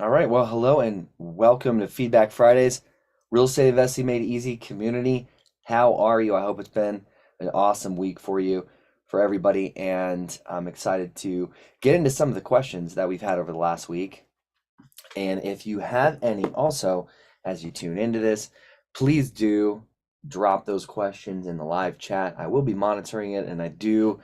All right. Well, hello and welcome to Feedback Fridays, Real Estate Investing Made Easy community. How are you? I hope it's been an awesome week for you, for everybody. And I'm excited to get into some of the questions that we've had over the last week. And if you have any also, as you tune into this, please do drop those questions in the live chat. I will be monitoring it and I do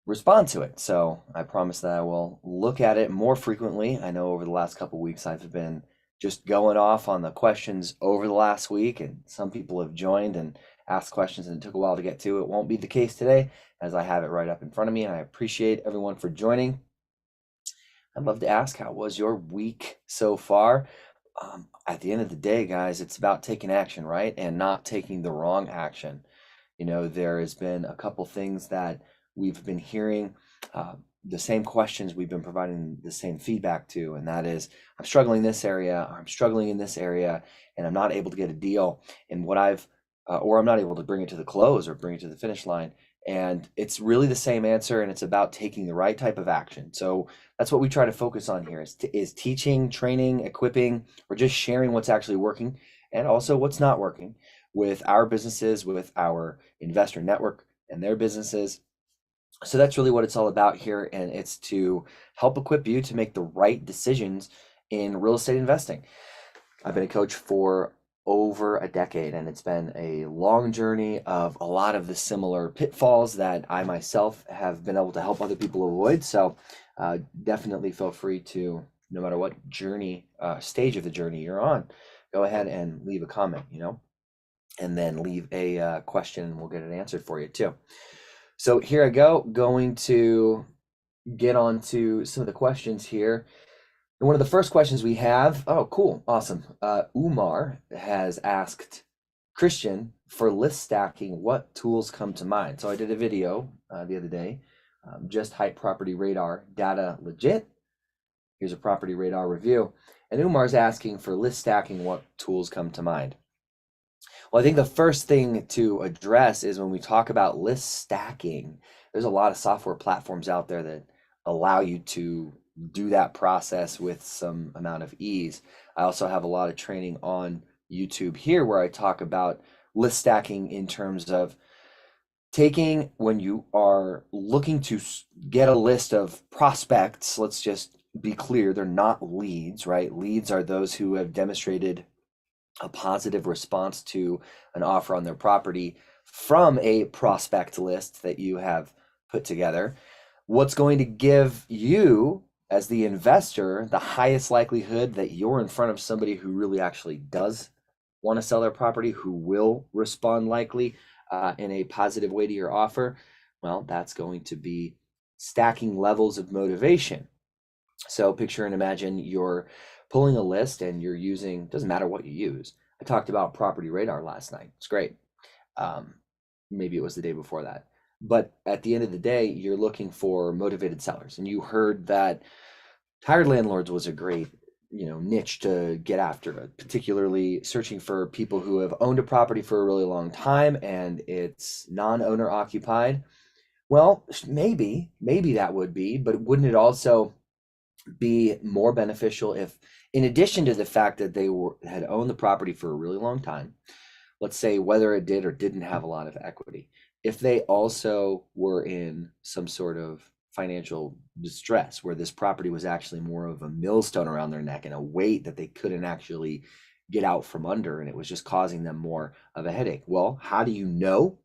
respond to it. So I promise that I will look at it more frequently. I know over the last couple of weeks I've been just going off on the questions over the last week, and some people have joined and asked questions, and it took a while to get to. It won't be the case today as I have it right up in front of me, and I appreciate everyone for joining. I'd love to ask, how was your week so far? At the end of the day, guys, it's about taking action, right? And not taking the wrong action. There has been a couple things that we've been hearing, the same questions we've been providing the same feedback to, and that is, I'm struggling in this area, I'm struggling in this area, and I'm not able to get a deal. And or I'm not able to bring it to the close or bring it to the finish line. And it's really the same answer, and it's about taking the right type of action. So that's what we try to focus on here is teaching, training, equipping, or just sharing what's actually working and also what's not working with our businesses, with our investor network and their businesses. So that's really what it's all about here. And it's to help equip you to make the right decisions in real estate investing. I've been a coach for over a decade, and it's been a long journey of a lot of the similar pitfalls that I myself have been able to help other people avoid. So definitely feel free to, no matter what journey, stage of the journey you're on, go ahead and leave a comment, and then leave a question and we'll get it answered for you too. So here I go, going to get on to some of the questions here. And one of the first questions we have, oh, cool, awesome. Umar has asked, Christian, for list stacking, what tools come to mind? So I did a video the other day, just Hype Property Radar, data legit. Here's a Property Radar review. And Umar's asking for list stacking, what tools come to mind? Well, I think the first thing to address is when we talk about list stacking, there's a lot of software platforms out there that allow you to do that process with some amount of ease. I also have a lot of training on YouTube here where I talk about list stacking in terms of taking when you are looking to get a list of prospects. Let's just be clear, they're not leads, right? Leads are those who have demonstrated a positive response to an offer on their property from a prospect list that you have put together. What's going to give you, as the investor, the highest likelihood that you're in front of somebody who really actually does want to sell their property, who will respond likely in a positive way to your offer? Well, that's going to be stacking levels of motivation. So picture and imagine you're pulling a list and you're using, doesn't matter what you use. I talked about Property Radar last night. It's great. Um, Maybe it was the day before that. But at the end of the day, you're looking for motivated sellers. And you heard that tired landlords was a great, niche to get after, particularly searching for people who have owned a property for a really long time and it's non-owner occupied. Well, maybe that would be, but wouldn't it also be more beneficial if, in addition to the fact that had owned the property for a really long time, let's say whether it did or didn't have a lot of equity, if they also were in some sort of financial distress where this property was actually more of a millstone around their neck and a weight that they couldn't actually get out from under, and it was just causing them more of a headache. Well, how do you know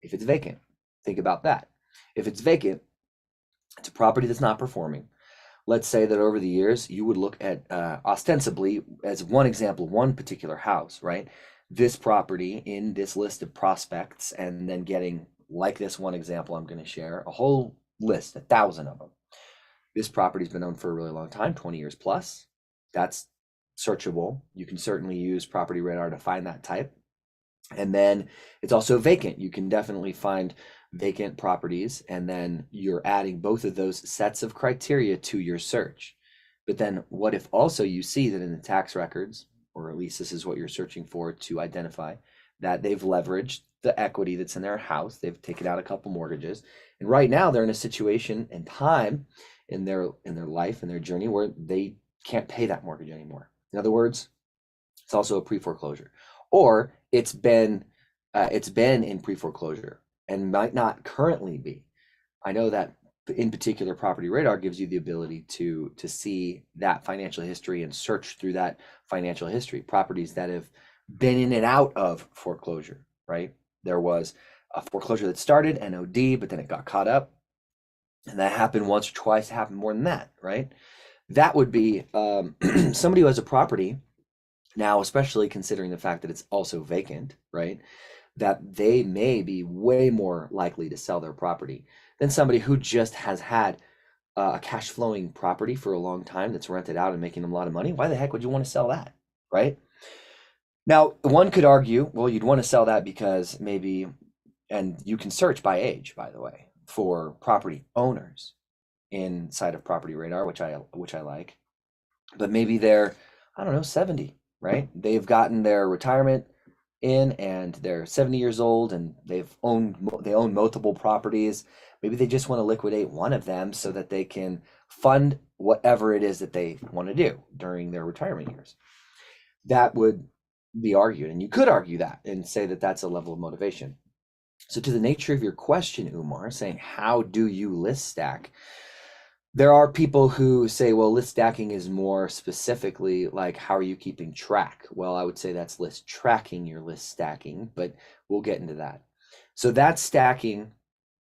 if it's vacant? Think about that. If it's vacant, it's a property that's not performing. Let's say that over the years you would look at, ostensibly, as one example, one particular house, right? This property in this list of prospects, and then getting, like this one example I'm going to share, a whole list, 1,000 of them. This property's been owned for a really long time, 20 years plus. That's searchable. You can certainly use Property Radar to find that type. And then it's also vacant. You can definitely find vacant properties, and then you're adding both of those sets of criteria to your search. But then what if also you see that in the tax records, or at least this is what you're searching for to identify, that they've leveraged the equity that's in their house, they've taken out a couple mortgages, and right now they're in a situation and time in their life and their journey where they can't pay that mortgage anymore. In other words, it's also a pre-foreclosure, or it's been in pre-foreclosure and might not currently be. I know that in particular, Property Radar gives you the ability to see that financial history and search through that financial history, properties that have been in and out of foreclosure, right? There was a foreclosure that started NOD, but then it got caught up, and that happened once or twice. It happened more than that, right? That would be somebody who has a property now, especially considering the fact that it's also vacant, right? That they may be way more likely to sell their property than somebody who just has had a cash flowing property for a long time that's rented out and making them a lot of money. Why the heck would you want to sell that, right? Now, one could argue, well, you'd want to sell that because maybe, and you can search by age, by the way, for property owners inside of Property Radar, which I like. But maybe they're, I don't know, 70, right? They've gotten their retirement in and they're 70 years old and they own multiple properties. Maybe they just want to liquidate one of them so that they can fund whatever it is that they want to do during their retirement years. That would be argued, and you could argue that and say that that's a level of motivation. So to the nature of your question, Umar, saying how do you list stack? There are people who say, well, list stacking is more specifically like, how are you keeping track? Well, I would say that's list tracking, your list stacking, but we'll get into that. So that's stacking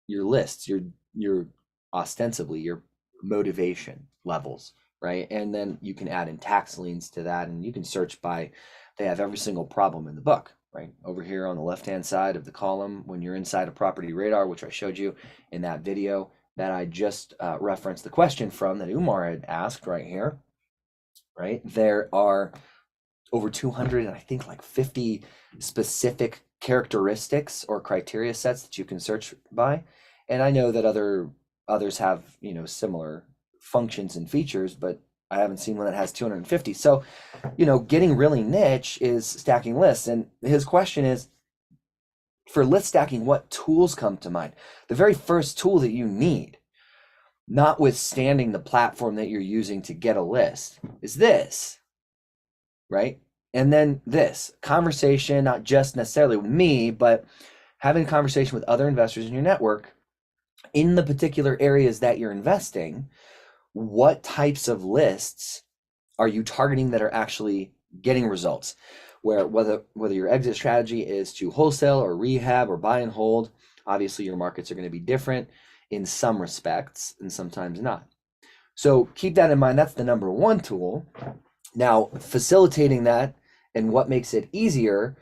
your lists, your ostensibly your motivation levels, right? And then you can add in tax liens to that, and you can search by, they have every single problem in the book, right? Over here on the left-hand side of the column, when you're inside of Property Radar, which I showed you in that video that I just referenced the question from that Umar had asked right here, right? There are over 200 and I think like 50 specific characteristics or criteria sets that you can search by. And I know that others have, similar functions and features, but I haven't seen one that has 250. So, getting really niche is stacking lists. And his question is, for list stacking, what tools come to mind? The very first tool that you need, notwithstanding the platform that you're using to get a list, is this, right? And then this conversation, not just necessarily with me, but having a conversation with other investors in your network in the particular areas that you're investing. What types of lists are you targeting that are actually getting results? Where whether your exit strategy is to wholesale or rehab or buy and hold, obviously your markets are going to be different in some respects and sometimes not. So keep that in mind. That's the number one tool. Now, facilitating that and what makes it easier,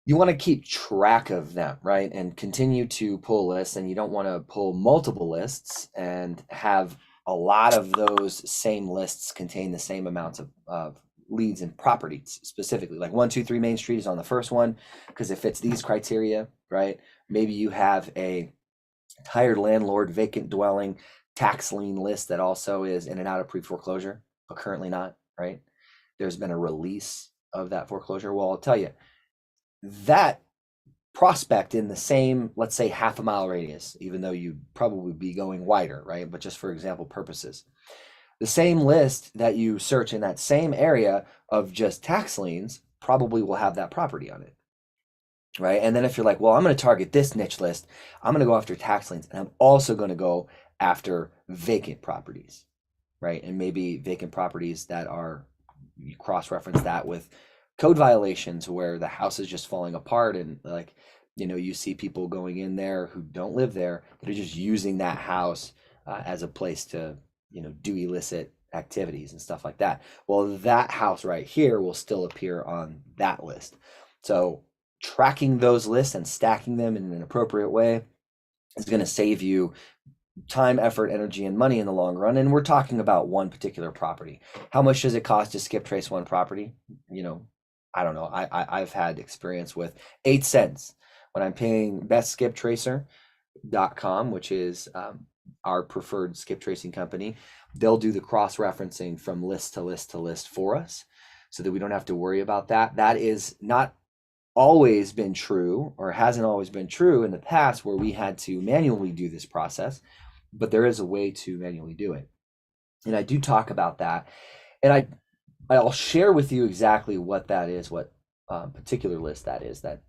you want to keep track of them, right? And continue to pull lists, and you don't want to pull multiple lists and have a lot of those same lists contain the same amounts of leads and properties specifically. Like 123 Main Street is on the first one because it fits these criteria, right? Maybe you have a tired landlord, vacant dwelling, tax lien list that also is in and out of pre-foreclosure, but currently not, right? There's been a release of that foreclosure. Well, I'll tell you, that prospect in the same, let's say, half a mile radius, even though you'd probably be going wider, right? But just for example purposes, the same list that you search in that same area of just tax liens probably will have that property on it, right? And then if you're like, well, I'm going to target this niche list, I'm going to go after tax liens, and I'm also going to go after vacant properties, right? And maybe vacant properties that are, you cross-reference that with code violations where the house is just falling apart, and like, you see people going in there who don't live there, that are just using that house as a place to, do illicit activities and stuff like that. Well, that house right here will still appear on that list. So tracking those lists and stacking them in an appropriate way is going to save you time, effort, energy, and money in the long run. And we're talking about one particular property. How much does it cost to skip trace one property? I don't know. I've had experience with 8 cents when I'm paying bestskiptracer.com, which is our preferred skip tracing company. They'll do the cross-referencing from list to list to list for us so that we don't have to worry about that. That is not always been true, or hasn't always been true in the past, where we had to manually do this process, but there is a way to manually do it. And I do talk about that. And I'll share with you exactly what that is, what particular list that is that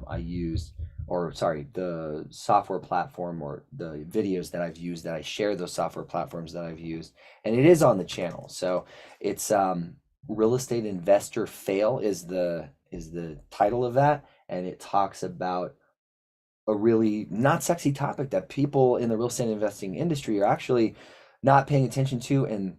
I use, or sorry, the software platform or the videos that I've used that I share those software platforms that I've used, and it is on the channel. So it's Real Estate Investor Fail is the title of that, and it talks about a really not sexy topic that people in the real estate investing industry are actually not paying attention to. And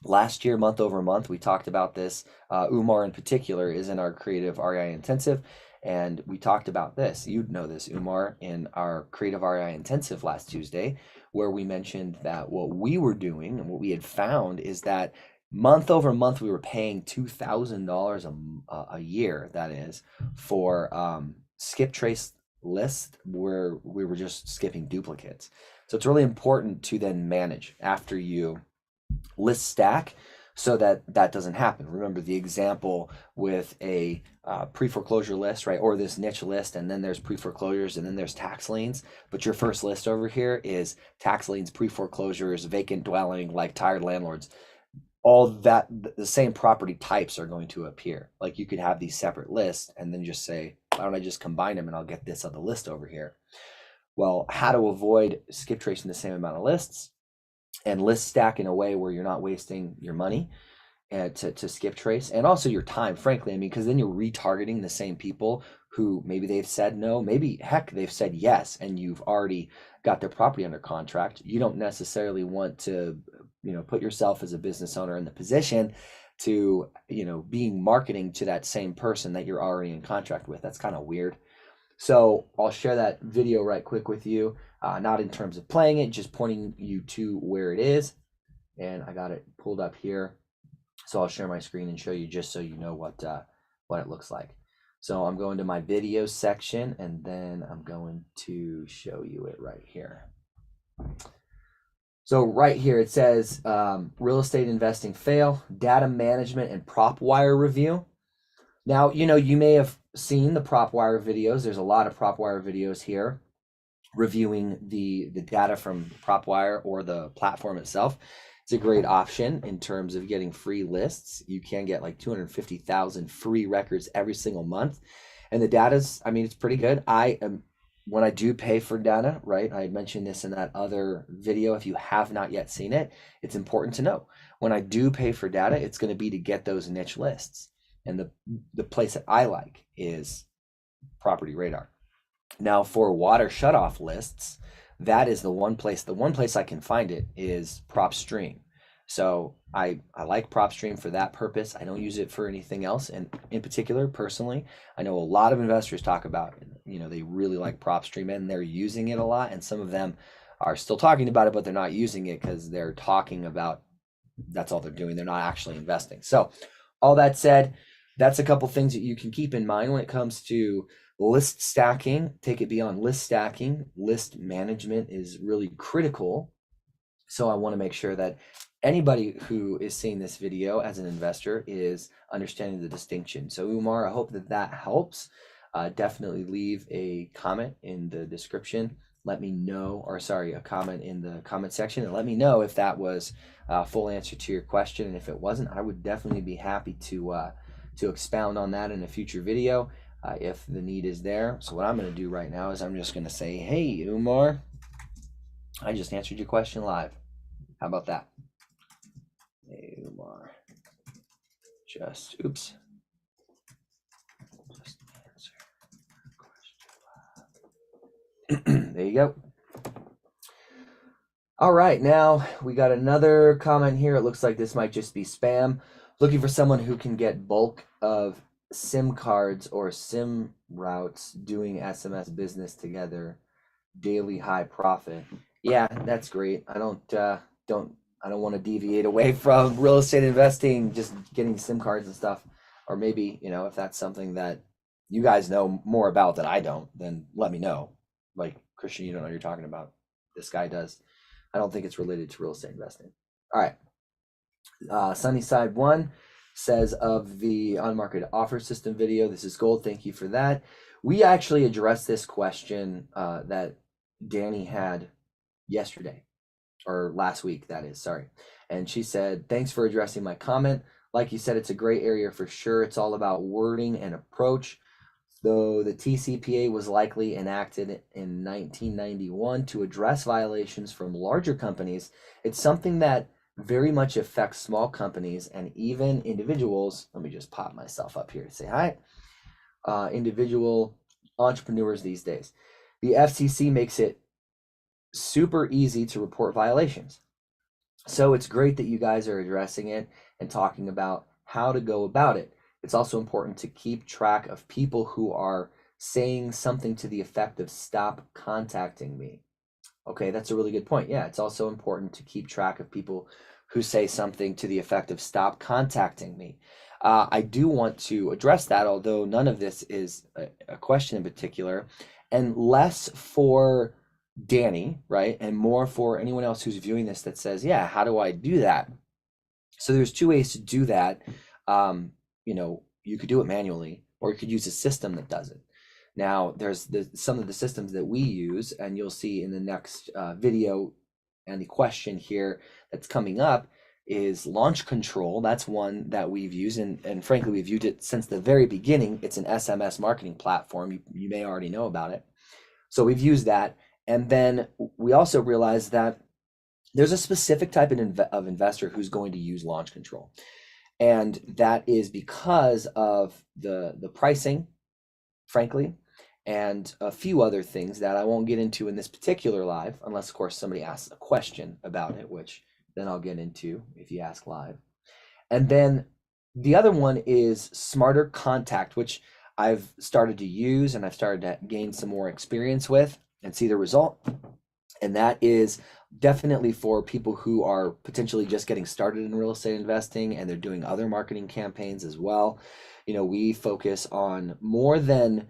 last year, month over month, we talked about this. Umar in particular is in our creative REI intensive, and we talked about this. You'd know this, Umar, in our creative REI intensive last Tuesday, where we mentioned that what we were doing and what we had found is that month over month we were paying $2,000 a year. That is for skip trace list where we were just skipping duplicates. So it's really important to then manage after you list stack so that that doesn't happen. Remember the example with a pre-foreclosure list, right? Or this niche list, and then there's pre-foreclosures, and then there's tax liens. But your first list over here is tax liens, pre-foreclosures, vacant dwelling, like tired landlords. All that, the same property types are going to appear. Like you could have these separate lists and then just say, why don't I just combine them and I'll get this on the list over here? Well, how to avoid skip tracing the same amount of lists and list stack in a way where you're not wasting your money and to skip trace, and also your time, frankly. I mean, because then you're retargeting the same people who maybe they've said no, maybe heck they've said yes, and you've already got their property under contract. You don't necessarily want to, put yourself as a business owner in the position to, being marketing to that same person that you're already in contract with. That's kind of weird. So I'll share that video right quick with you, not in terms of playing it, just pointing you to where it is. And I got it pulled up here. So I'll share my screen and show you just so you know what it looks like. So I'm going to my video section, and then I'm going to show you it right here. So right here it says real estate investing fail, data management and prop wire review. Now, you may have seen the prop wire videos. There's a lot of prop wire videos here reviewing the data from prop wire or the platform itself. It's a great option in terms of getting free lists. You can get like 250,000 free records every single month. And the data's, it's pretty good. When I do pay for data, right? I mentioned this in that other video. If you have not yet seen it, it's important to know. When I do pay for data, it's going to be to get those niche lists. And the place that I like is Property Radar. Now for water shutoff lists, that is the one place I can find it is PropStream. So I like PropStream for that purpose. I don't use it for anything else. And in particular, personally, I know a lot of investors talk about, they really like PropStream and they're using it a lot. And some of them are still talking about it, but they're not using it because they're talking about that's all they're doing. They're not actually investing. So all that said, that's a couple things that you can keep in mind when it comes to list stacking. Take it beyond list stacking. List management is really critical. So I want to make sure that anybody who is seeing this video as an investor is understanding the distinction. So Umar, I hope that helps. Definitely leave a comment in the description. Let me know, or sorry, a comment in the comment section, and let me know if that was a full answer to your question. And if it wasn't, I would definitely be happy to expound on that in a future video if the need is there. So what I'm going to do right now is I'm just going to say, hey, Umar, I just answered your question live. How about that? Hey, Umar, just answer question live. There you go. All right, now we got another comment here. It looks like this might just be spam. Looking for someone who can get bulk of SIM cards or SIM routes doing SMS business together, daily high profit. Yeah, that's great. I don't want to deviate away from real estate investing, just getting SIM cards and stuff. Or maybe, if that's something that you guys know more about that I don't, then let me know. Like, Christian, you don't know what you're talking about. This guy does. I don't think it's related to real estate investing. All right. Sunnyside One says of the on-market offer system video, this is gold. Thank you for that. We actually addressed this question that Danny had yesterday. or last week, that is, sorry. And she said, thanks for addressing my comment. Like you said, it's a gray area for sure. It's all about wording and approach. Though the TCPA was likely enacted in 1991 to address violations from larger companies, it's something that very much affects small companies and even individuals. Let me just pop myself up here to say hi. Individual entrepreneurs these days. The FCC makes it super easy to report violations. So it's great that you guys are addressing it and talking about how to go about it. It's also important to keep track of people who are saying something to the effect of stop contacting me. Okay, that's a really good point. Yeah, it's also important to keep track of people who say something to the effect of stop contacting me. I do want to address that, although none of this is a question in particular, and less for Danny, right? And more for anyone else who's viewing this that says, yeah, how do I do that? So there's two ways to do that. You could do it manually, or you could use a system that does it. Now, there's some of the systems that we use, and you'll see in the next video, and the question here that's coming up is Launch Control. That's one that we've used, and frankly, we've used it since the very beginning. It's an SMS marketing platform. You may already know about it. So we've used that. And then we also realized that there's a specific type of investor who's going to use Launch Control. And that is because of the pricing, frankly, and a few other things that I won't get into in this particular live, unless, of course, somebody asks a question about it, which then I'll get into if you ask live. And then the other one is Smarter Contact, which I've started to use and I've started to gain some more experience with and see the result. And that is definitely for people who are potentially just getting started in real estate investing and they're doing other marketing campaigns as well. We focus on more than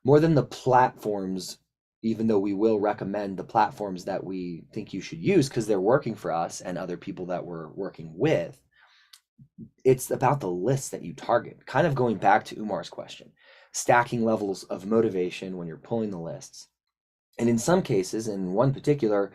the platforms, even though we will recommend the platforms that we think you should use because they're working for us and other people that we're working with. It's about the lists that you target, kind of going back to Umar's question, stacking levels of motivation when you're pulling the lists. And in some cases, in one particular,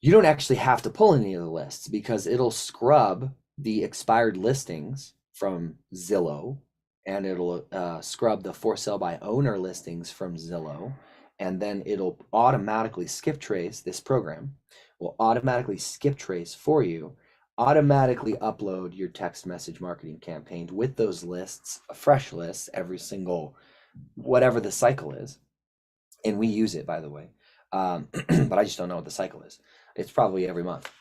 you don't actually have to pull any of the lists because it'll scrub the expired listings from Zillow, and it'll scrub the for sale by owner listings from Zillow, and then it'll automatically skip trace. This program will automatically skip trace for you, automatically upload your text message marketing campaign with those lists, fresh lists, every single, whatever the cycle is. And we use it, by the way, but I just don't know what the cycle is. It's probably every month.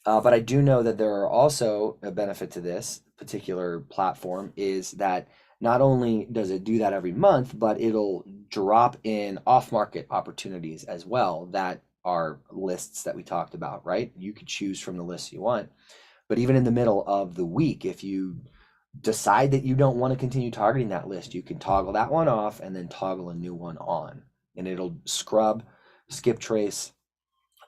But I do know that there are also a benefit to this particular platform is that not only does it do that every month, but it'll drop in off-market opportunities as well that are lists that we talked about, right? You could choose from the list you want. But even in the middle of the week, if you decide that you don't want to continue targeting that list, you can toggle that one off and then toggle a new one on. And it'll scrub, skip trace,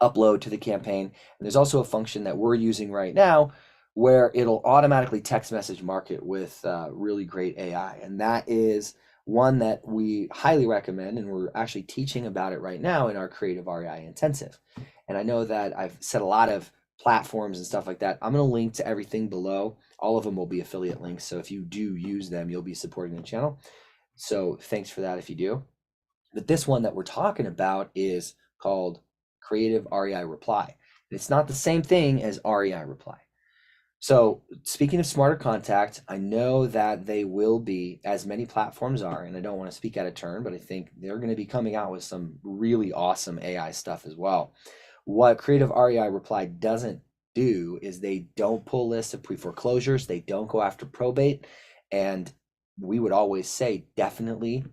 upload to the campaign. And there's also a function that we're using right now where it'll automatically text message market with really great AI. And that is one that we highly recommend. And we're actually teaching about it right now in our Creative REI Intensive. And I know that I've said a lot of platforms and stuff like that. I'm going to link to everything below. All of them will be affiliate links. So if you do use them, you'll be supporting the channel. So thanks for that if you do. But this one that we're talking about is called Creative REI Reply. It's not the same thing as REI Reply. So speaking of Smarter Contact, I know that they will be, as many platforms are, and I don't want to speak out of turn, but I think they're going to be coming out with some really awesome AI stuff as well. What Creative REI Reply doesn't do is they don't pull lists of pre-foreclosures. They don't go after probate. And we would always say definitely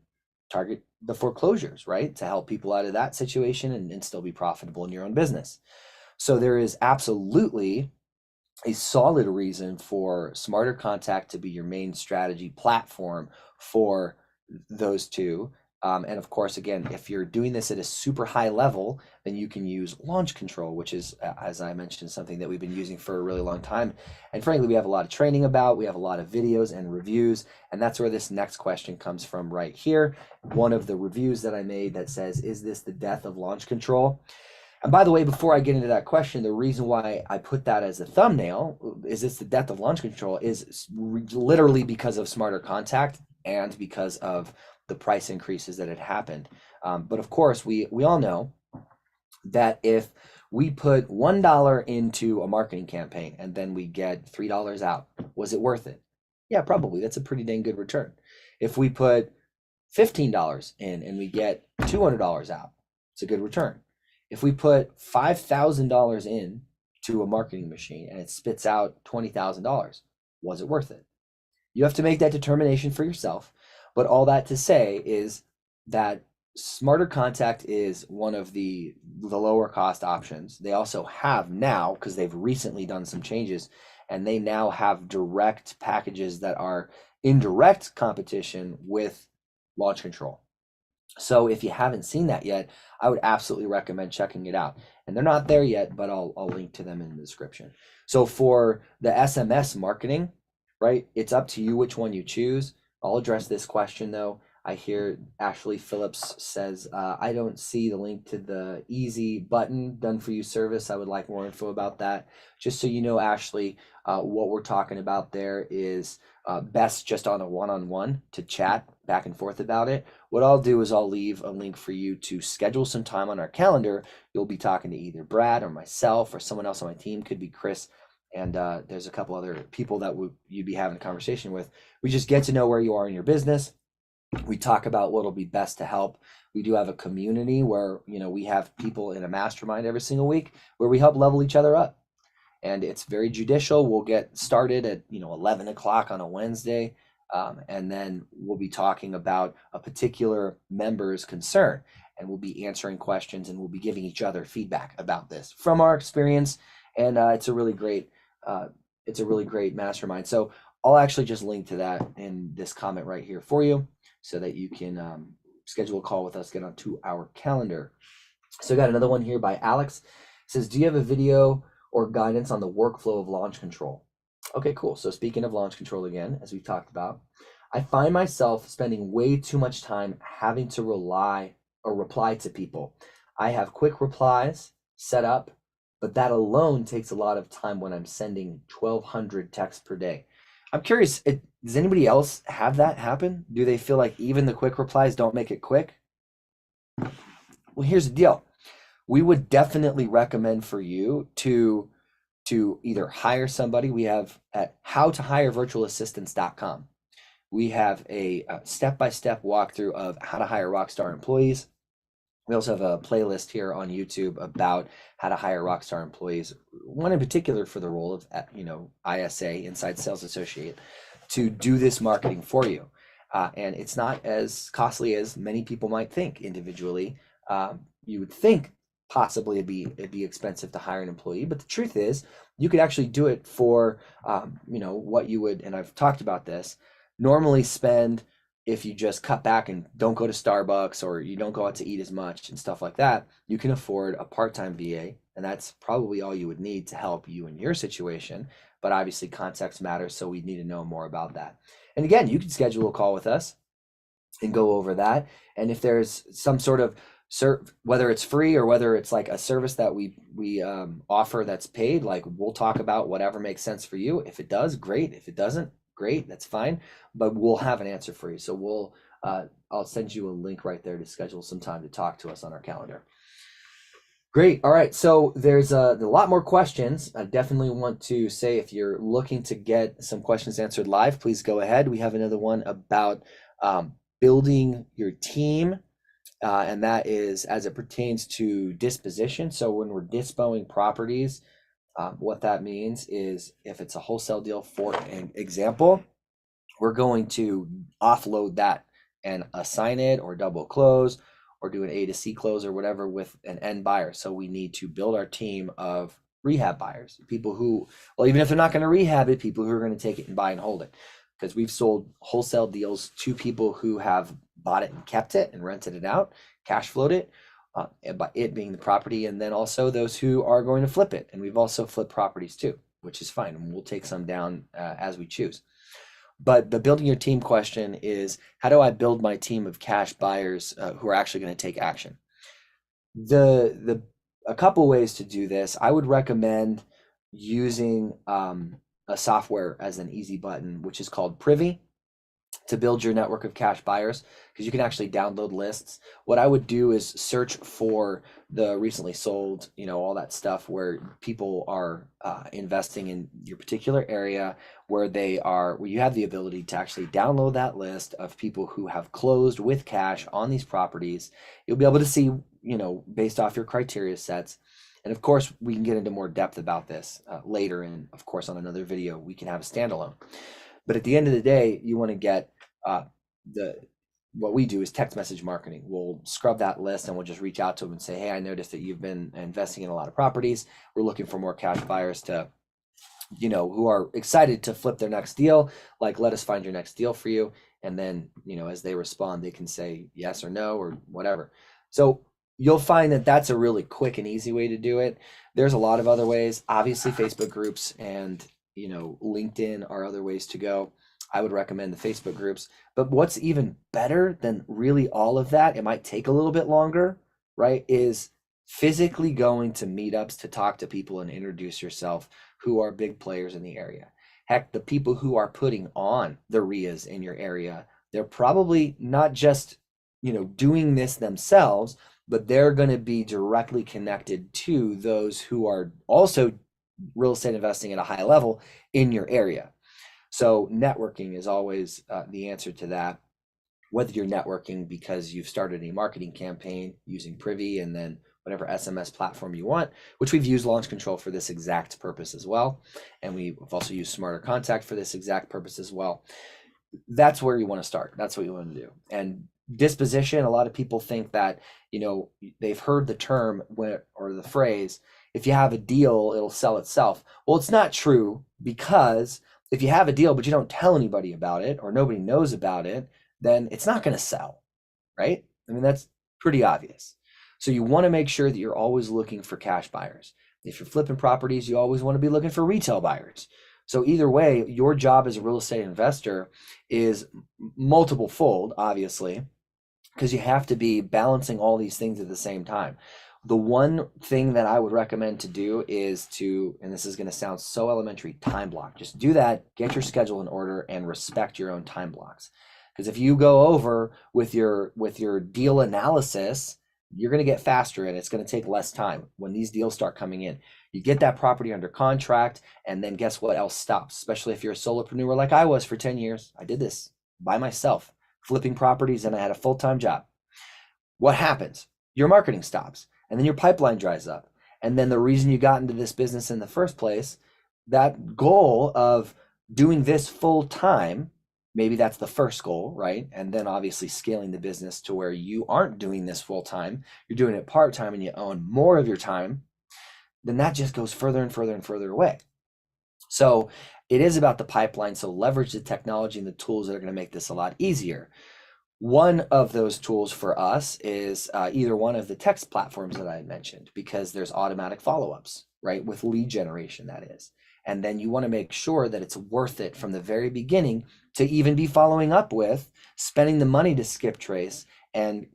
target the foreclosures, right? To help people out of that situation and still be profitable in your own business. So there is absolutely a solid reason for Smarter Contact to be your main strategy platform for those two. And of course, again, if you're doing this at a super high level, then you can use Launch Control, which is, as I mentioned, something that we've been using for a really long time. And frankly, we have a lot of training about, we have a lot of videos and reviews, and that's where this next question comes from right here. One of the reviews that I made that says, is this the death of Launch Control? And by the way, before I get into that question, the reason why I put that as a thumbnail is it's the death of launch control is literally because of Smarter Contact and because of the price increases that had happened. But of course, we all know that if we put $1 into a marketing campaign and then we get $3 out, was it worth it? Yeah, probably. That's a pretty dang good return. If we put $15 in and we get $200 out, it's a good return. If we put $5,000 in to a marketing machine and it spits out $20,000, was it worth it? You have to make that determination for yourself. But all that to say is that Smarter Contact is one of the lower cost options. They also have now, because they've recently done some changes, and they now have direct packages that are in direct competition with Launch Control. So if you haven't seen that yet, I would absolutely recommend checking it out. And they're not there yet, but I'll link to them in the description. So for the SMS marketing, right, it's up to you which one you choose. I'll address this question though. I hear Ashley Phillips says, I don't see the link to the easy button done for you service. I would like more info about that. Just so you know, Ashley, what we're talking about there is best just on a one-on-one to chat back and forth about it. What I'll do is I'll leave a link for you to schedule some time on our calendar. You'll be talking to either Brad or myself or someone else on my team, could be Chris. And there's a couple other people that you'd be having a conversation with. We just get to know where you are in your business. We talk about what'll be best to help. We do have a community where, we have people in a mastermind every single week where we help level each other up. And it's very judicial. We'll get started at 11 o'clock on a Wednesday, and then we'll be talking about a particular member's concern, and we'll be answering questions, and we'll be giving each other feedback about this from our experience. And it's a really great mastermind. So I'll actually just link to that in this comment right here for you, so that you can schedule a call with us, get onto our calendar. So I got another one here by Alex. It says, do you have a video or guidance on the workflow of launch control? Okay, cool. So speaking of launch control again, as we've talked about, I find myself spending way too much time having to reply to people. I have quick replies set up, but that alone takes a lot of time when I'm sending 1,200 texts per day. I'm curious, does anybody else have that happen? Do they feel like even the quick replies don't make it quick? Well, here's the deal. We would definitely recommend for you to either hire somebody. We have at howtohirevirtualassistants.com. We have a step-by-step walkthrough of how to hire rockstar employees. We also have a playlist here on YouTube about how to hire rockstar employees, one in particular for the role of, ISA, Inside Sales Associate, to do this marketing for you. And it's not as costly as many people might think individually. You would think possibly it'd be expensive to hire an employee, but the truth is you could actually do it for, what you would, and I've talked about this, normally spend if you just cut back and don't go to Starbucks or you don't go out to eat as much and stuff like that. You can afford a part-time VA, and that's probably all you would need to help you in your situation. But obviously context matters, so we need to know more about that. And again, you can schedule a call with us and go over that. And if there's some sort of whether it's free or whether it's like a service that we offer that's paid, like we'll talk about whatever makes sense for you. If it does, great. If it doesn't, great, that's fine. But we'll have an answer for you. So I'll send you a link right there to schedule some time to talk to us on our calendar. Great. All right. So there's a lot more questions. I definitely want to say, if you're looking to get some questions answered live, please go ahead. We have another one about building your team. And that is as it pertains to disposition. So when we're dispoing properties, what that means is if it's a wholesale deal, for an example, we're going to offload that and assign it or double close or do an A to C close or whatever with an end buyer. So we need to build our team of rehab buyers, people who, well, even if they're not going to rehab it, people who are going to take it and buy and hold it. Because we've sold wholesale deals to people who have bought it and kept it and rented it out, cash flowed it, by it being the property, and then also those who are going to flip it. And we've also flipped properties too, which is fine. And we'll take some down as we choose. But the building your team question is, how do I build my team of cash buyers who are actually going to take action? The a couple ways to do this. I would recommend using a software as an easy button, which is called Privy, to build your network of cash buyers, because you can actually download lists. What I would do is search for the recently sold, all that stuff where people are investing in your particular area, where you have the ability to actually download that list of people who have closed with cash on these properties. You'll be able to see, based off your criteria sets. And of course, we can get into more depth about this later. And of course, on another video, we can have a standalone. But at the end of the day, you want to get the what we do is text message marketing. We'll scrub that list and we'll just reach out to them and say, hey, I noticed that you've been investing in a lot of properties. We're looking for more cash buyers to, who are excited to flip their next deal. Like, let us find your next deal for you. And then, as they respond, they can say yes or no or whatever. So you'll find that that's a really quick and easy way to do it. There's a lot of other ways. Obviously, Facebook groups and LinkedIn are other ways to go. I would recommend the Facebook groups. But what's even better than really all of that, it might take a little bit longer, right, is physically going to meetups to talk to people and introduce yourself who are big players in the area. Heck, the people who are putting on the RIAs in your area, they're probably not just, doing this themselves, but they're going to be directly connected to those who are also real estate investing at a high level in your area. So networking is always the answer to that. Whether you're networking because you've started a marketing campaign using Privy and then whatever SMS platform you want, which we've used Launch Control for this exact purpose as well. And we've also used Smarter Contact for this exact purpose as well. That's where you want to start. That's what you want to do. And disposition, a lot of people think that, they've heard the term or the phrase, if you have a deal, it'll sell itself. Well, it's not true, because if you have a deal, but you don't tell anybody about it or nobody knows about it, then it's not going to sell, right? I mean, that's pretty obvious. So you want to make sure that you're always looking for cash buyers. If you're flipping properties, you always want to be looking for retail buyers. So either way, your job as a real estate investor is multiple fold, obviously, because you have to be balancing all these things at the same time. The one thing that I would recommend to do is to, and this is going to sound so elementary, time block. Just do that, get your schedule in order, and respect your own time blocks. Because if you go over with your deal analysis, you're going to get faster and it's going to take less time when these deals start coming in. You get that property under contract, and then guess what else stops? Especially if you're a solopreneur like I was for 10 years. I did this by myself, flipping properties, and I had a full-time job. What happens? Your marketing stops. And then your pipeline dries up. And then the reason you got into this business in the first place, that goal of doing this full time, maybe that's the first goal, right? And then obviously scaling the business to where you aren't doing this full time, you're doing it part time and you own more of your time, then that just goes further and further and further away. So it is about the pipeline. So leverage the technology and the tools that are going to make this a lot easier. One of those tools for us is either one of the text platforms that I had mentioned, because there's automatic follow-ups, right? With lead generation, that is. And then you want to make sure that it's worth it from the very beginning to even be following up with, spending the money to skip trace and,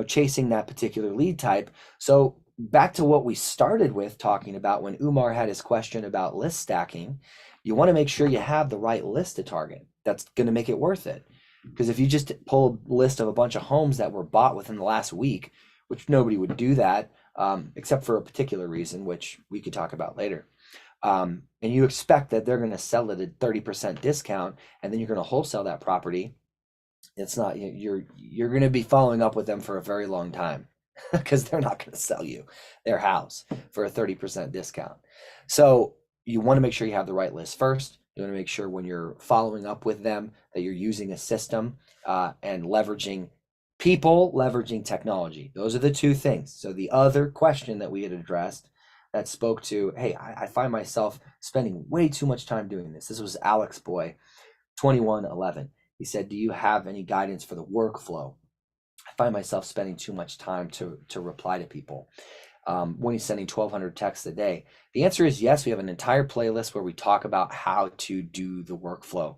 chasing that particular lead type. So back to what we started with talking about when Umar had his question about list stacking, you want to make sure you have the right list to target. That's going to make it worth it. Because if you just pull a list of a bunch of homes that were bought within the last week, which nobody would do that, except for a particular reason, which we could talk about later, and you expect that they're going to sell it at 30% discount, and then you're going to wholesale that property, it's not, you're going to be following up with them for a very long time, because they're not going to sell you their house for a 30% discount. So you want to make sure you have the right list first. You want to make sure when you're following up with them that you're using a system and leveraging people, leveraging technology. Those are the two things. So the other question that we had addressed that spoke to, hey, I find myself spending way too much time doing this. This was Alex Boy, 2111. He said, do you have any guidance for the workflow? I find myself spending too much time to reply to people. When he's sending 1,200 texts a day? The answer is yes. We have an entire playlist where we talk about how to do the workflow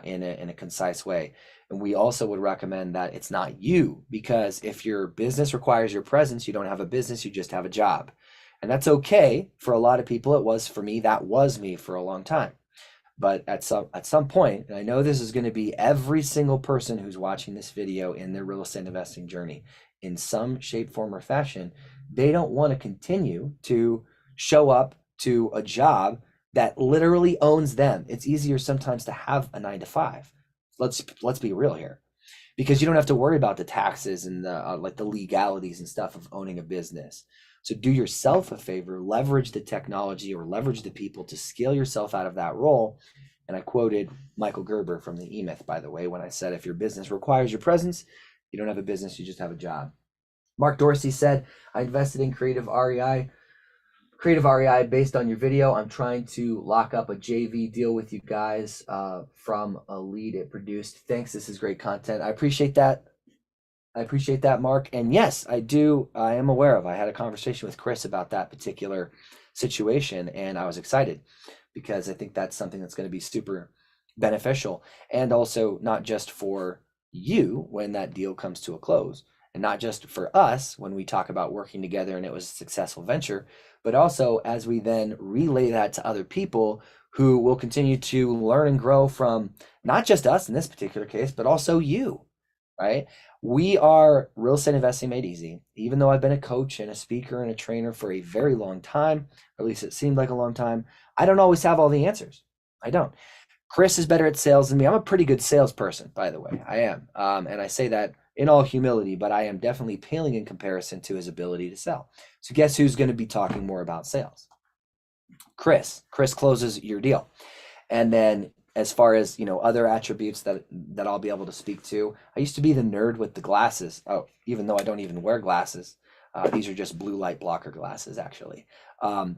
in a concise way. And we also would recommend that it's not you, because if your business requires your presence, you don't have a business, you just have a job. And that's okay for a lot of people. It was for me. That was me for a long time. But at some point, and I know this is going to be every single person who's watching this video in their real estate investing journey in some shape, form, or fashion, they don't want to continue to show up to a job that literally owns them. It's easier sometimes to have a 9 to 5. Let's be real here, because you don't have to worry about the taxes and the like the legalities and stuff of owning a business. So do yourself a favor, leverage the technology or leverage the people to scale yourself out of that role. And I quoted Michael Gerber from the E-Myth, by the way, when I said, if your business requires your presence, you don't have a business, you just have a job. Mark Dorsey said, I invested in Creative REI based on your video. I'm trying to lock up a JV deal with you guys from a lead it produced. Thanks. This is great content. I appreciate that. Mark. And yes, I am aware of, I had a conversation with Chris about that particular situation, and I was excited because I think that's something that's going to be super beneficial. And also not just for you when that deal comes to a close, and not just for us when we talk about working together and it was a successful venture, but also as we then relay that to other people who will continue to learn and grow from not just us in this particular case, but also you, right? We are Real Estate Investing Made Easy. Even though I've been a coach and a speaker and a trainer for a very long time, or at least it seemed like a long time, I don't always have all the answers. I don't. Chris is better at sales than me. I'm a pretty good salesperson, by the way. I am. And I say that in all humility, but I am definitely paling in comparison to his ability to sell. So guess who's going to be talking more about sales? Chris. Chris closes your deal. And then as far as, other attributes that I'll be able to speak to, I used to be the nerd with the glasses. Oh, even though I don't even wear glasses. These are just blue light blocker glasses, actually,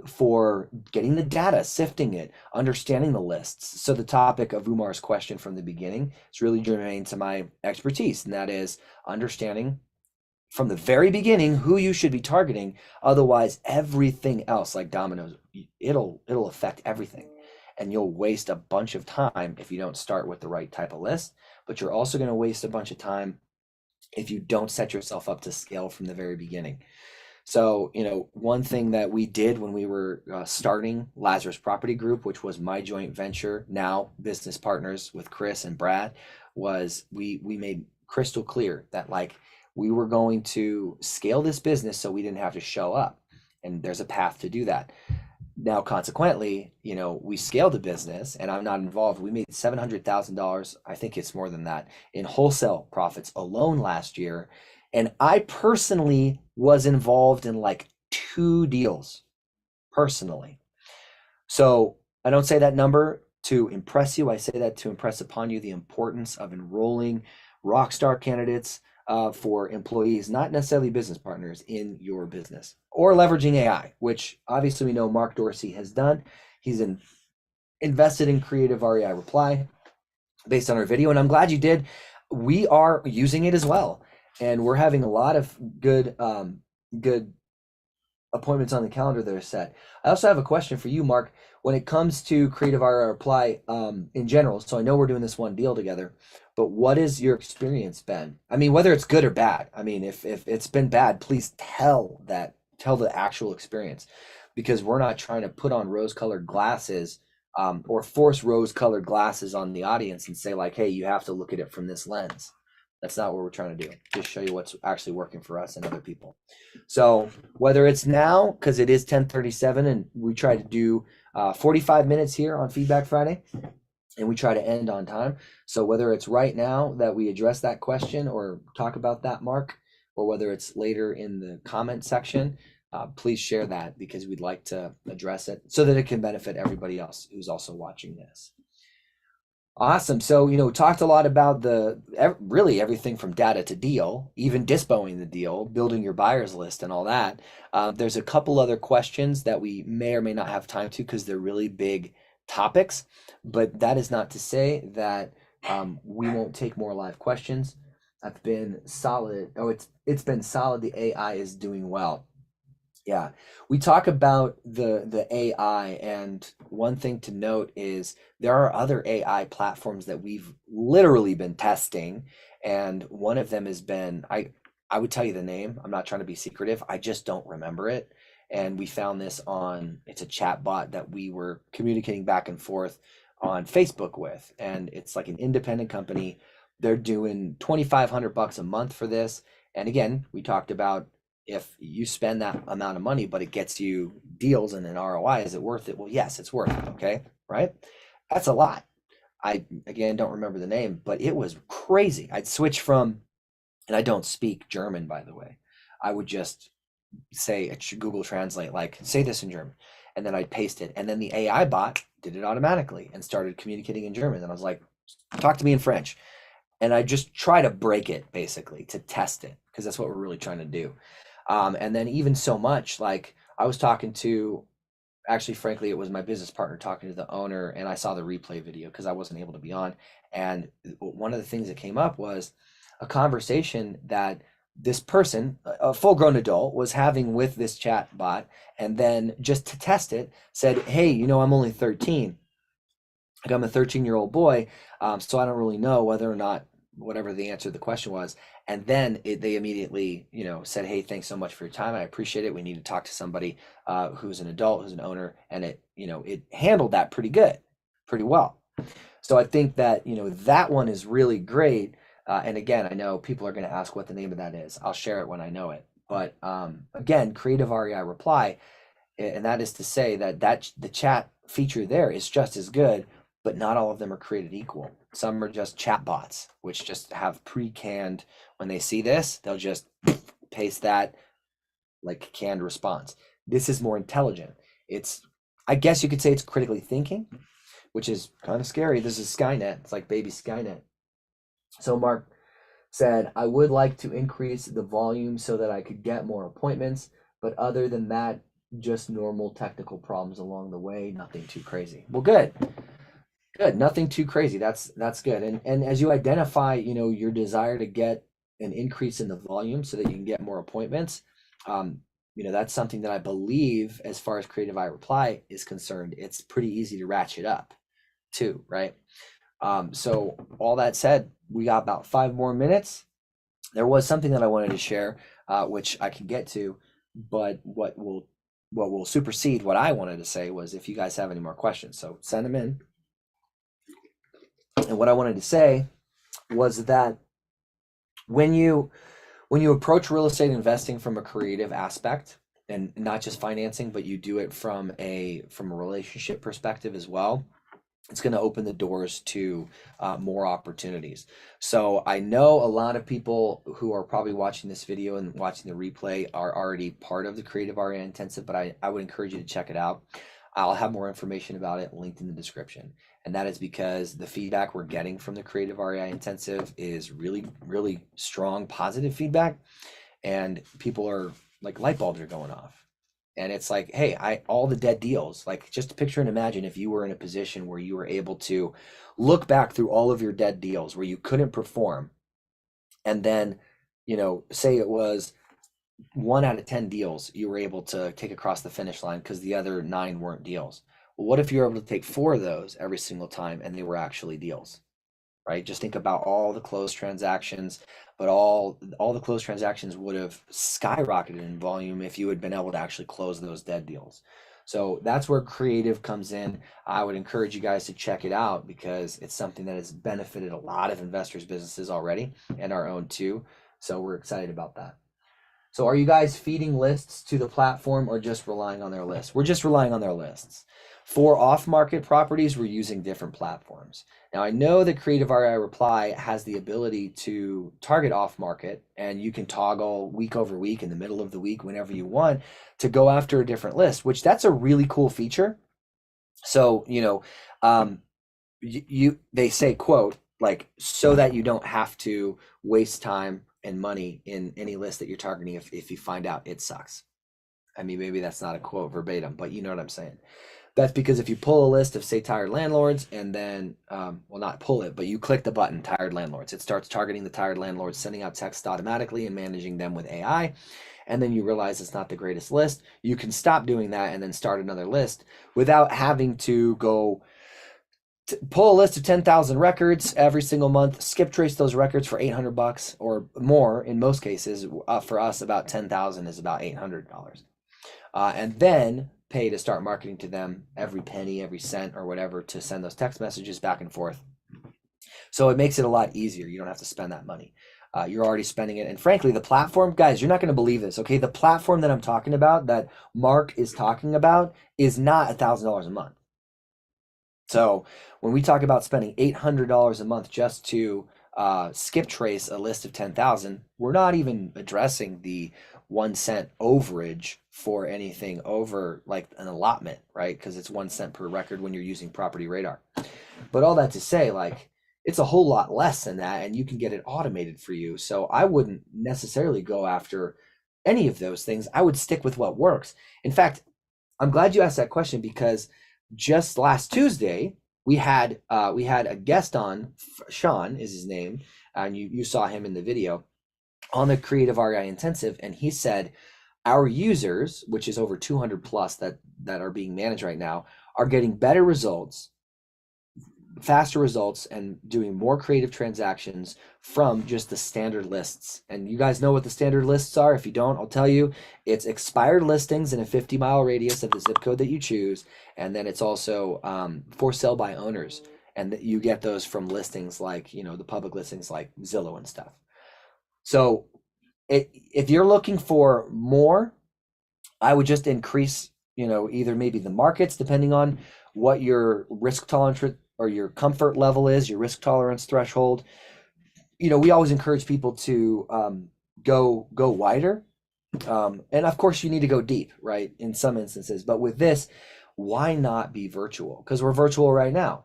for getting the data, sifting it, understanding the lists. So the topic of Umar's question from the beginning is really germane to my expertise, and that is understanding from the very beginning who you should be targeting. Otherwise, everything else, like dominoes, it'll affect everything. And you'll waste a bunch of time if you don't start with the right type of list, but you're also going to waste a bunch of time if you don't set yourself up to scale from the very beginning. So, one thing that we did when we were starting Lazarus Property Group, which was my joint venture, now business partners with Chris and Brad, was we made crystal clear that we were going to scale this business so we didn't have to show up. And there's a path to do that. Now, consequently, we scaled the business and I'm not involved. We made $700,000. I think it's more than that in wholesale profits alone last year. And I personally was involved in 2 deals personally. So I don't say that number to impress you. I say that to impress upon you the importance of enrolling rockstar candidates for employees, not necessarily business partners, in your business, or leveraging AI, which obviously we know Mark Dorsey has done. He's invested in Creative REI Reply based on our video, and I'm glad you did. We are using it as well, and we're having a lot of good appointments on the calendar that are set. I also have a question for you, Mark, when it comes to Creative REI Reply in general. So I know we're doing this one deal together, but what has your experience been? I mean, whether it's good or bad. I mean, if it's been bad, please tell the actual experience, because we're not trying to put on rose-colored glasses or force rose-colored glasses on the audience and say hey, you have to look at it from this lens. That's not what we're trying to do. Just show you what's actually working for us and other people. So whether it's now, because it is 10:37 and we try to do 45 minutes here on Feedback Friday, and we try to end on time. So whether it's right now that we address that question or talk about that, Mark, or whether it's later in the comment section, please share that, because we'd like to address it so that it can benefit everybody else who's also watching this. Awesome. So, talked a lot about really everything from data to deal, even dispoing the deal, building your buyer's list and all that. There's a couple other questions that we may or may not have time to, because they're really big topics, but that is not to say that we won't take more live questions. I've been solid. Oh, it's been solid. The AI is doing well. Yeah, we talk about the AI, and one thing to note is there are other AI platforms that we've literally been testing, and one of them has been, I would tell you the name. I'm not trying to be secretive. I just don't remember it. And we found this on, it's a chat bot that we were communicating back and forth on Facebook with. And it's like an independent company. They're doing $2,500 a month for this. And again, we talked about if you spend that amount of money, but it gets you deals and an ROI, is it worth it? Well, yes, it's worth it. Okay. Right. That's a lot. I, again, don't remember the name, but it was crazy. I'd switch from, and I don't speak German, by the way. I would just say Google Translate, like, say this in German, and then I'd paste it. And then the AI bot did it automatically and started communicating in German. And I was like, talk to me in French. And I just try to break it basically to test it, because that's what we're really trying to do. And then even so much, like I was talking to, actually, frankly, it was my business partner talking to the owner, and I saw the replay video because I wasn't able to be on. And one of the things that came up was a conversation that this person, a full-grown adult, was having with this chat bot, and then just to test it said, hey, I'm only 13. Like, I'm a 13-year-old boy, so I don't really know whether or not, whatever the answer to the question was. And then they immediately, said, hey, thanks so much for your time. I appreciate it. We need to talk to somebody who's an adult, who's an owner. And it handled that pretty well. So I think that, that one is really great. And again, I know people are going to ask what the name of that is. I'll share it when I know it. But again, Creative REI Reply, and that is to say that the chat feature there is just as good, but not all of them are created equal. Some are just chat bots, which just have pre-canned, when they see this, they'll just paste that like canned response. This is more intelligent. I guess you could say it's critically thinking, which is kind of scary. This is Skynet. It's like baby Skynet. So Mark said, I would like to increase the volume so that I could get more appointments, but other than that, just normal technical problems along the way, nothing too crazy. Well, good. Nothing too crazy. That's good. And as you identify, your desire to get an increase in the volume so that you can get more appointments, that's something that I believe, as far as Creative REI Reply is concerned, it's pretty easy to ratchet up too, right? So all that said, we got about 5 more minutes. There was something that I wanted to share, which I can get to, but what will supersede what I wanted to say was, if you guys have any more questions, so send them in. And what I wanted to say was that when you approach real estate investing from a creative aspect, and not just financing, but you do it from a relationship perspective as well, it's going to open the doors to more opportunities. So I know a lot of people who are probably watching this video and watching the replay are already part of the Creative REI Intensive, but I would encourage you to check it out. I'll have more information about it linked in the description. And that is because the feedback we're getting from the Creative REI Intensive is really, really strong, positive feedback. And people are like, light bulbs are going off. And it's like, hey, all the dead deals, like, just picture and imagine if you were in a position where you were able to look back through all of your dead deals where you couldn't perform. And then, say it was 1 out of 10 deals you were able to take across the finish line because the other 9 weren't deals. Well, what if you're able to take 4 of those every single time and they were actually deals, right? Just think about all the closed transactions, but all the closed transactions would have skyrocketed in volume if you had been able to actually close those dead deals. So that's where creative comes in. I would encourage you guys to check it out because it's something that has benefited a lot of investors' businesses already, and our own too. So we're excited about that. So are you guys feeding lists to the platform or just relying on their lists? We're just relying on their lists. For off-market properties, we're using different platforms. Now, I know that Creative REI Reply has the ability to target off-market, and you can toggle week over week, in the middle of the week, whenever you want, to go after a different list, which that's a really cool feature. So, they say, quote, like, so that you don't have to waste time and money in any list that you're targeting if you find out it sucks. I mean, maybe that's not a quote verbatim, but you know what I'm saying. That's because if you pull a list of, say, tired landlords, and then, well, not pull it, but you click the button, tired landlords, it starts targeting the tired landlords, sending out text automatically and managing them with AI. And then you realize it's not the greatest list. You can stop doing that and then start another list without having to go pull a list of 10,000 records every single month, skip trace those records for $800 or more in most cases. For us, about 10,000 is about $800. and then pay to start marketing to them every penny, every cent, or whatever to send those text messages back and forth. So it makes it a lot easier. You don't have to spend that money. You're already spending it. And frankly, the platform, guys, you're not going to believe this. Okay. The platform that I'm talking about, that Mark is talking about, is not $1,000 a month. So when we talk about spending $800 a month just to skip trace a list of 10,000, we're not even addressing the 1 cent overage for anything over like an allotment, right? Because it's 1 cent per record when you're using Property Radar. But all that to say, like, it's a whole lot less than that, and you can get it automated for you. So I wouldn't necessarily go after any of those things. I would stick with what works. In fact, I'm glad you asked that question, because just last Tuesday we had a guest on. Sean is his name, and you saw him in the video on the Creative REI Intensive, and he said our users, which is over 200 plus that are being managed right now, are getting better results, faster results, and doing more creative transactions from just the standard lists. And you guys know what the standard lists are. If you don't, I'll tell you. It's expired listings in a 50-mile radius of the zip code that you choose, and then it's also for sale by owners, and you get those from listings like, the public listings like Zillow and stuff. So if you're looking for more, I would just increase, either maybe the markets, depending on what your risk tolerance or your comfort level is, your risk tolerance threshold. We always encourage people to go wider. And of course you need to go deep, right? In some instances, but with this, why not be virtual? Because we're virtual right now.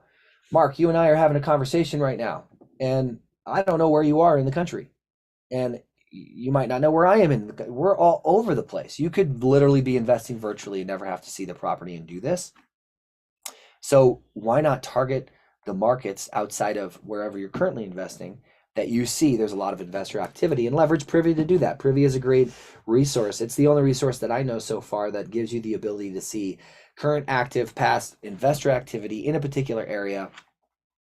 Mark, you and I are having a conversation right now, and I don't know where you are in the country, and you might not know where I am we're all over the place. You could literally be investing virtually and never have to see the property and do this. So why not target the markets outside of wherever you're currently investing that you see there's a lot of investor activity, and leverage Privy to do that. Privy is a great resource. It's the only resource that I know so far that gives you the ability to see current, active, past investor activity in a particular area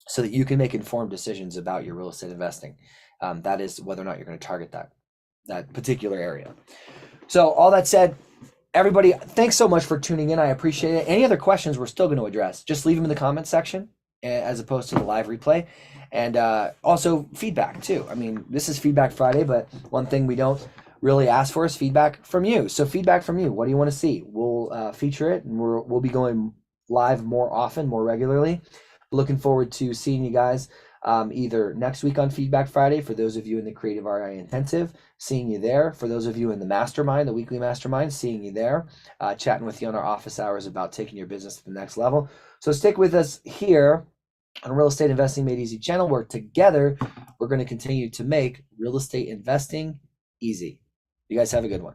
so that you can make informed decisions about your real estate investing. That is whether or not you're going to target that particular area. So all that said, everybody, thanks so much for tuning in. I appreciate it. Any other questions we're still going to address, just leave them in the comments section as opposed to the live replay. And also feedback too. I mean, this is Feedback Friday, but one thing we don't really ask for is feedback from you. So feedback from you. What do you want to see? We'll feature it, and we'll be going live more often, more regularly. Looking forward to seeing you guys either next week on Feedback Friday for those of you in the Creative REI Intensive, seeing you there. For those of you in the mastermind, the weekly mastermind, seeing you there, chatting with you on our office hours about taking your business to the next level. So stick with us here on Real Estate Investing Made Easy channel, where together we're going to continue to make real estate investing easy. You guys have a good one.